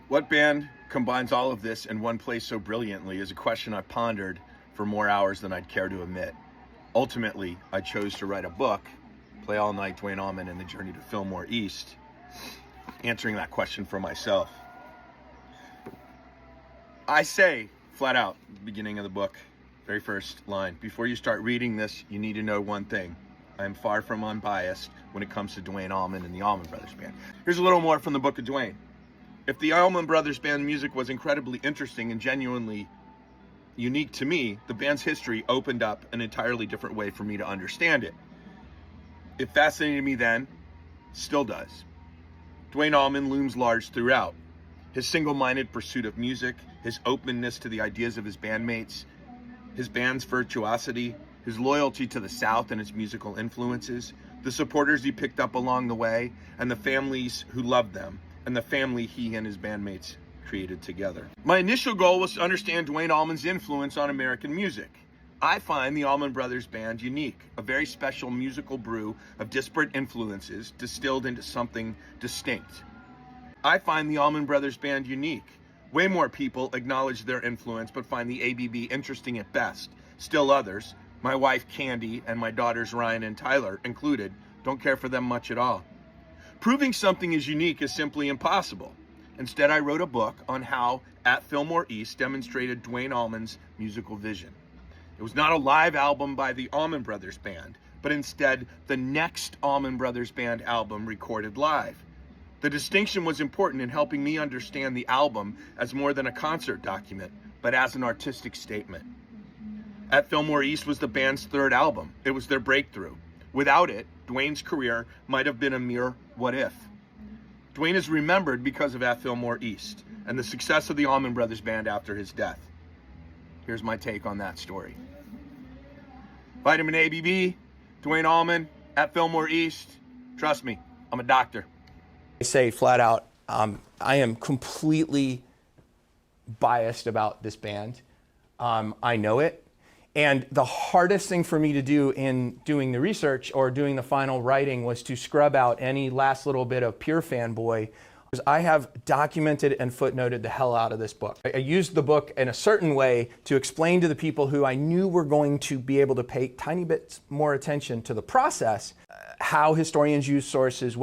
What band combines all of this in one place so brilliantly is a question I've pondered for more hours than I'd care to admit. Ultimately, I chose to write a book, Play All Night, Duane Allman and the Journey to Fillmore East, answering that question for myself. I say, flat out, beginning of the book, very first line, before you start reading this, you need to know one thing. I am far from unbiased when it comes to Duane Allman and the Allman Brothers Band. Here's a little more from the Book of Duane. If the Allman Brothers Band music was incredibly interesting and genuinely unique to me, the band's history opened up an entirely different way for me to understand it. It fascinated me then, still does. Duane Allman looms large throughout. His single-minded pursuit of music, his openness to the ideas of his bandmates, his band's virtuosity, his loyalty to the South and its musical influences, the supporters he picked up along the way, and the families who loved them, and the family he and his bandmates created together. My initial goal was to understand Duane Allman's influence on American music. I find the Allman Brothers Band unique, a very special musical brew of disparate influences distilled into something distinct. I find the Allman Brothers Band unique. Way more people acknowledge their influence but find the ABB interesting at best. Still others, my wife Candy and my daughters Ryan and Tyler included, don't care for them much at all. Proving something is unique is simply impossible. Instead, I wrote a book on how At Fillmore East demonstrated Duane Allman's musical vision. It was not a live album by the Allman Brothers Band, but instead the next Allman Brothers Band album recorded live. The distinction was important in helping me understand the album as more than a concert document, but as an artistic statement. At Fillmore East was the band's third album. It was their breakthrough. Without it, Duane's career might have been a mere what if. Duane is remembered because of At Fillmore East and the success of the Allman Brothers Band after his death. Here's my take on that story. Vitamin ABB, Duane Allman, At Fillmore East. Trust me, I'm a doctor. I say flat out, I am completely biased about this band. I know it. And the hardest thing for me to do in doing the research or doing the final writing was to scrub out any last little bit of pure fanboy. I have documented and footnoted the hell out of this book. I used the book in a certain way to explain to the people who I knew were going to be able to pay tiny bits more attention to the process, how historians use sources,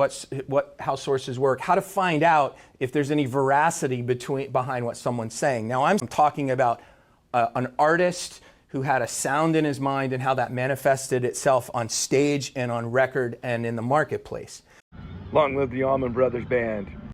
how sources work, how to find out if there's any veracity behind what someone's saying. Now I'm talking about an artist who had a sound in his mind and how that manifested itself on stage and on record and in the marketplace. Long live the Allman Brothers Band.